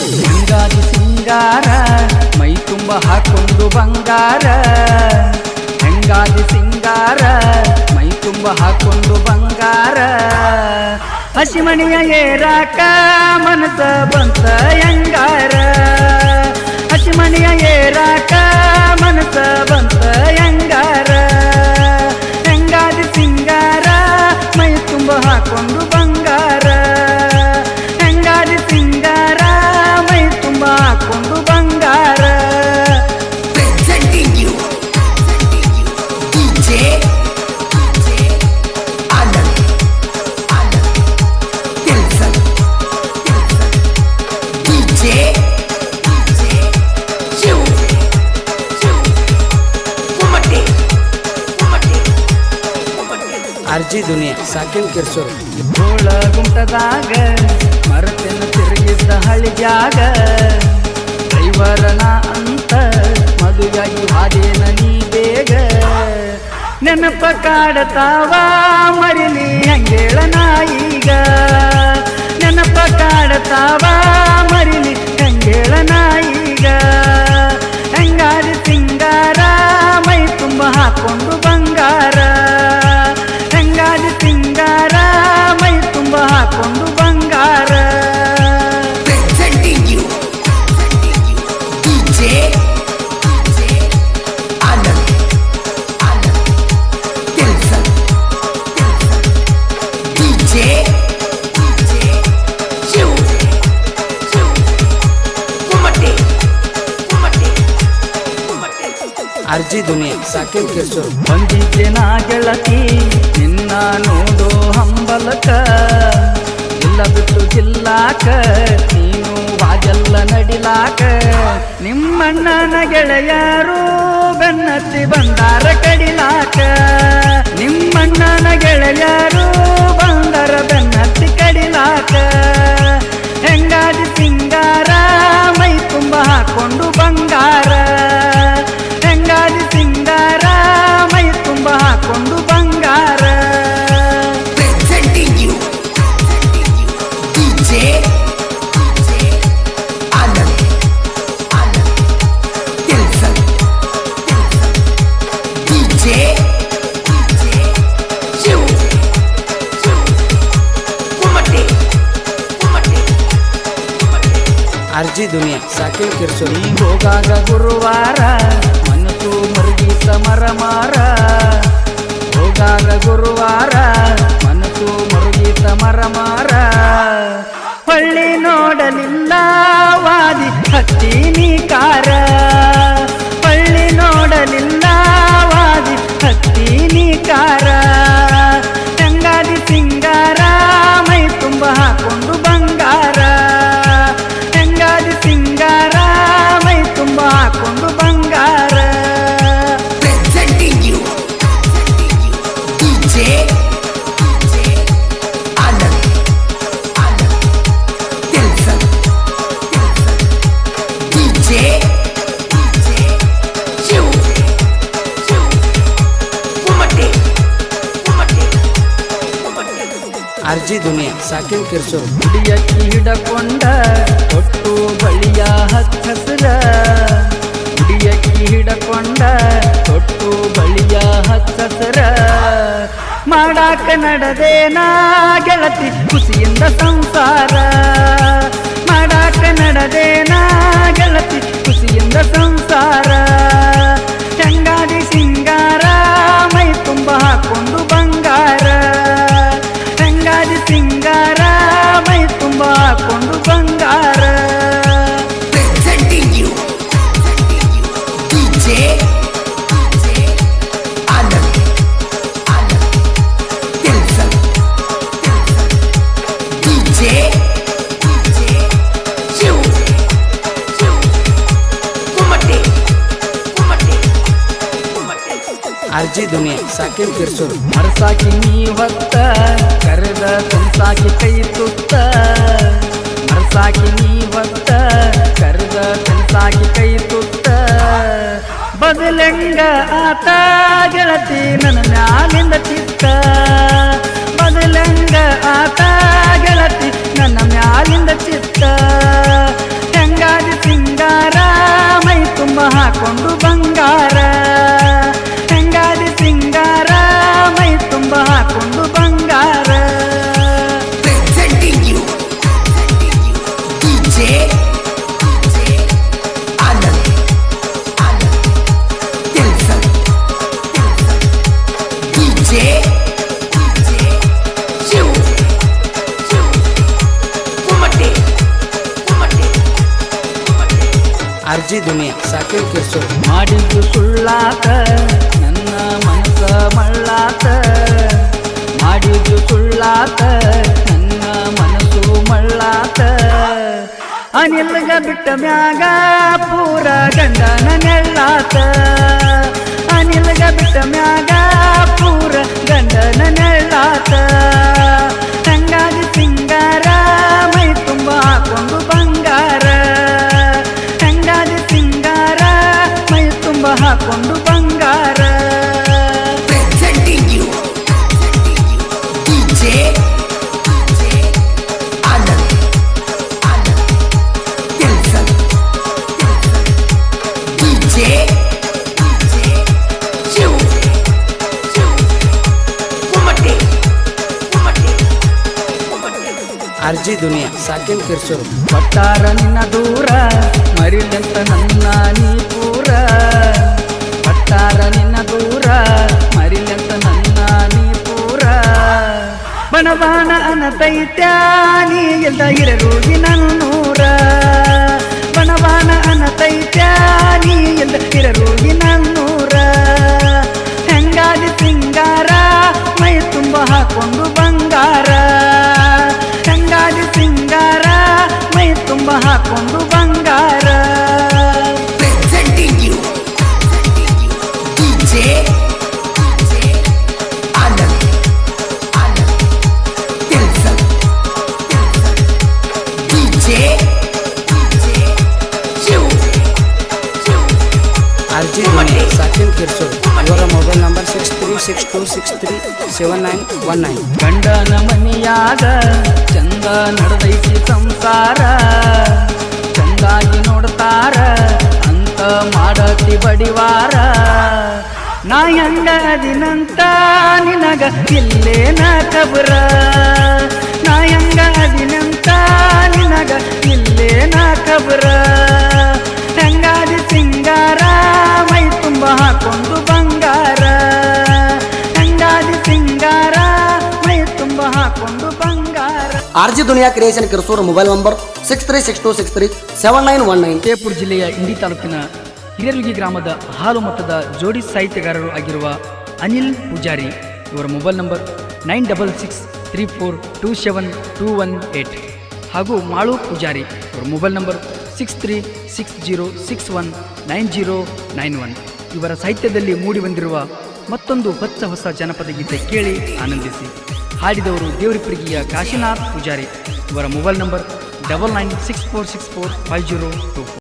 ಹೆಂಗಾದಿ ಸಿಂಗಾರ ಮೈ ತುಂಬ ಹಾಕೊಂಡು ಬಂಗಾರ ಹೆಂಗಾದಿ ಸಿಂಗಾರ ಮೈ ತುಂಬ ಹಾಕೊಂಡು ಬಂಗಾರ ಹಸಿಮಣಿಯ ಏರಾಕ ಮನಸ ಬಂತ ಹೆಂಗಾರ ಹಸಿಮಣಿಯ ಏರಾಕ ಮನಸ ಬಂತ ಹೆಂಗಾರ ಹೆಂಗಾದಿ ಸಿಂಗಾರ ಮೈ ತುಂಬ ಹಾಕೊಂಡು ಬಂಗಾರ ಹೆಂಗಾದಿ ಸಿಂಗಾರ ಮೈ ತುಂಬ ಹಾಕೊಂಡು ಬಂಗಾರ Presenting you DJ Anand Tilson DJ Shiv Kumate ಆರ್ಜಿ ದುನಿಯಾ ಸಾಕಿನ್ ಕಿರ್ಸೂರು ಗೋಳ ಗುಂಟದಾಗ ಮರತೆನ ತಿರುಗಿದ್ದ ಹಳಿಗ್ಯಾಗ ಡ್ರೈವರನ ಅಂತ ಮದುವೆಯಾಗಿ ಹಾದೇನ ನೀ ಬೇಗ ನೆನಪ ಕಾಡತಾವ ಮರಿಲಿ ಹಂಗೇಳ ನಾಯಿಗ ನೆನಪ ಕಾಡತಾವ ಮರಿಲಿ ಹಂಗೇಳ ನಾಯಿಗ ಹೆಂಗಾದಿ ಸಿಂಗಾರ ಮೈ ತುಂಬ ಹಾಕೊಂಡು ಬಂಗಾರ ಹೆಂಗಾದಿ ಸಿಂಗಾರ ಮೈ ತುಂಬ ಹಾಕೊಂಡು ಬಂಗಾರ Presenting you DJ Anand Tilson DJ Shiv Kumate ಆರ್ಜಿ ದುನಿಯಾ ಸಾಕಿನ್ ಕಿರ್ಸೂರು ಬಂದಿದ್ದೆ ನಾ ಗೆಳತಿ ನಿನ್ನ ನೋಡೋ ಹಂಬಲಕ ಇಲ್ಲ ಬಿಟ್ಟು ಜಿಲ್ಲಾಕ ನೀನು ವಾಜಲ್ಲ ನಡಿಲಾಕ ನಿಮ್ಮಣ್ಣನ ಗೆಳೆಯರು ಬೆನ್ನತ್ತಿ ಬಂದಾರ ಕಡಿಲಾಕ ನಿಮ್ಮಣ್ಣನ ಗೆಳೆಯರು ಬಂದರ ಬೆನ್ನತ್ತಿ ಕಡಿಲಾಕ ಹೆಂಗಾದಿ ಸಿಂಗಾರ ಮೈ ತುಂಬ ಹಾಕೊಂಡು ಬಂಗಾರ ಹೆಂಗಾದಿ ಸಿಂಗಾರ ಮೈ ತುಂಬ ಹಾಕೊಂಡು ಬಂಗಾರ Presenting you DJ Anand Tilson DJ Shiv Kumate ಆರ್ಜಿ ದುನಿಯಾ ಸಾಕಿನ್ ಕಿರ್ಸೂರು ನೀ ಹೋಗಾಗ ಗುರುವಾರ ಮನಸ್ಸು ಮರುಗಿತ ಮರಮಾರ ಹೋಗಾಗ ಗುರುವಾರ ಮನಸ್ಸು ಮರುಗಿತ ಮರಮಾರ ಹೊಳ್ಳಿ ನೋಡಲಿಲ್ಲ ವಾದಿ ಹತ್ತೀನಿ ಕಾರ ಹೊಳ್ಳಿ ನೋಡಲಿಲ್ಲ ವಾದಿ ಹತ್ತೀನಿ ಕಾರ ಹೆಂಗಾದಿ ಸಿಂಗಾರ ಮೈ ತುಂಬ ಹಾಕೊಂಡು ಬಂಗಾರ ಹೆಂಗಾದಿ ಸಿಂಗಾರ ಮೈ ತುಂಬ ಹಾಕೊಂಡು ಬಂಗಾರ Presenting you DJ Anand Tilson DJ Shiv Kumate ಆರ್ಜಿ ದುನಿಯಾ ಸಾಕಿನ್ ಕಿರ್ಸೂರು ಹುಡಿಯಕ್ಕಿ ಹಿಡಕೊಂಡ ತೊಟ್ಟು ಬಳಿಯ ಹಚ್ಚಸರ ಹುಡಿಯಕ್ಕಿ ಹಿಡಕೊಂಡ ತೊಟ್ಟು ಬಳಿಯ ಹಚ್ಚಸರ ಮಾಡಾಕ ನಡದೇನಾ ಗೆಳತಿ ಖುಷಿಯಿಂದ ಸಂಸಾರ ಮಾಡಾಕ ನಡದೇನಾ ಗೆಳತಿ ಖುಷಿಯಿಂದ ಸಂಸಾರ ಹೆಂಗಾದಿ ಸಿಂಗಾರ ಮೈ ತುಂಬ ಹಾಕೊಂಡು ಬಂಗಾರ ಹೆಂಗಾದಿ ಸಿಂಗಾರ ಮೈ ತುಂಬ ಹಾಕೊಂಡು ಬಂಗಾರ Presenting you DJ Anand Tilson DJ Shiv Kumate ಆರ್ಜಿ ದುನಿಯಾ ಸಾಕಿನ್ ಕಿರ್ಸೂರು ಮರಸಾಕಿ ನೀ ಹೊತ್ತ ಕರೆದ ಕನಸಾಕಿ ಕೈ ತುತ್ತ ಮರಸಾಕಿ ನೀ ಹೊತ್ತ ಕರೆದ ಕನಸಾಕಿ ಕೈ ತುತ್ತ ಬದಲಂಗ ಆತ ಗೆಳತಿ ನನ್ನ ಮ್ಯಾಲಿಂದ ಚಿತ್ತ ಬದಲಂಗ ಆತ ಗೆಳತಿ ನನ್ನ ಮ್ಯಾಲಿಂದ ಚಿತ್ತ DJ Anand Tilson DJ Shiv Kumatti RG ದುನಿಯಾ ಸಾಕಿನ್ ಕಿರ್ಸೂರ್ ಮಾಡಿದ್ದು ಸುಳ್ಳಾತ ನನ್ನ ಮನಸ ಮಳ್ಳಾತ ಮಾಡಿದ್ದು ಸುಳ್ಳಾತ ನನ್ನ ಮನಸ್ಸು ಮಳ್ಳಾತ ಅನಿಲ್ಗ ಬಿಟ್ಟ ಮ್ಯಾಗ ಪೂರ ಗಂಡನ ನೆಳ್ಳಾತ ಅನಿಲ್ಗ ಬಿಟ್ಟ ಮ್ಯಾಗ ಪೂರ ಗಂಡನ ನೆಳ್ಳಾತ ಹಂಗಾಗಿ ಸಿಂಗಾರ ಮೈ ತುಂಬ ಹಾಕೊಂಡು ಬಂಗಾರ ಹಂಗಾಗಿ ಸಿಂಗಾರ ಮೈ ತುಂಬ ಹಾಕೊಂಡು ಬಂಗಾರ presenting you DJ Anand Tilson DJ Shiv Kumatti RG ದುನಿಯಾ ಸಾಕಿನ್ ಕಿರ್ಸೂರ್ ಪಟ್ಟಾರ ನಿನ್ನ ದೂರ ಮರಿಲಂತ ನನ್ನ ನೀ ಪೂರ ಪಟ್ಟಾರ ನಿನ್ನ ದೂರ ಮರಿಲಂತ ನನ್ನ ನೀ ಪೂರ ಬಣಬಾಣ ಅನತೈತ್ಯ ನೀ ಇಲ್ದ ಇರರುಗಿ ನನ್ನೂರ ಬಣಬಾಣ ಅನತೈತ್ಯ ನೀ ಇಲ್ದ ಇರರುಗಿ ನನ್ನೂರ ಹೆಂಗಾದಿ ಸಿಂಗಾರ ಮೈ ತುಂಬ ಹಾಕೊಂಡು ಬಂಗಾರ ಹೆಂಗಾದಿ ಸಿಂಗಾರ ಮೈ ತುಂಬ ಹಾಕೊಂಡು ಬಂಗಾರ presenting you DJ Anand Tilson DJ Shiv RG ದುನಿಯಾ ಸಾಕಿನ್ ಕಿರ್ಸೂರ್ ಇವರ ಮೊಬೈಲ್ ನಂಬರ್ 6362637919 ಗಂಡನ ಮನಿಯಾಗ ಚಂದ ನಡೆದೈತಿ ಸಂಸಾರ ಚಂದಾಗಿ ನೋಡ್ತಾರ ಅಂತ ಮಾಡತಿ ಬಡಿವಾರ ನಾ ಹೆಂಗ ಅದಿನಂತ ನಿನಗ ಇಲ್ಲೇನ ಕಬರ ನಾ ಹೆಂಗ ಅದಿನಂತ ನಿನಗ ಇಲ್ಲೇನ ಕಬರ ಹೆಂಗಾದಿ ಸಿಂಗಾರ ಮೈ ತುಂಬ ಹಾಕೊಂಡು ಬಂಗಾರ ಹೆಂಗಾದಿ ಸಿಂಗಾರ ಮೈ ತುಂಬ ಹಾಕೊಂಡು ಬಂಗಾರ RG ದುನಿಯಾ creation Kirsur mobile number 6362637919 Vijayapura ಜಿಲ್ಲೆಯ ಇಂಡಿ ತಾಲೂಕಿನ ಹಿರೇರುಗಿ ಗ್ರಾಮದ ಹಾಲು ಮತದ ಜೋಡಿ ಸಾಹಿತ್ಯಗಾರರು ಆಗಿರುವ ಅನಿಲ್ ಪೂಜಾರಿ ಇವರ ಮೊಬೈಲ್ ನಂಬರ್ 9663427218 ಹಾಗೂ ಮಾಳು ಪೂಜಾರಿ ಇವರ ಮೊಬೈಲ್ ನಂಬರ್ 6360619091 ಇವರ ಸಾಹಿತ್ಯದಲ್ಲಿ ಮೂಡಿಬಂದಿರುವ ಮತ್ತೊಂದು ಹೊಸ ಜನಪದ ಗೀತೆ ಕೇಳಿ ಆನಂದಿಸಿ. ಹಾಡಿದವರು ದೇವರಿಪ್ರಿಗಿಯ ಕಾಶಿನಾಥ್ ಪೂಜಾರಿ ಇವರ ಮೊಬೈಲ್ ನಂಬರ್ 9964645024.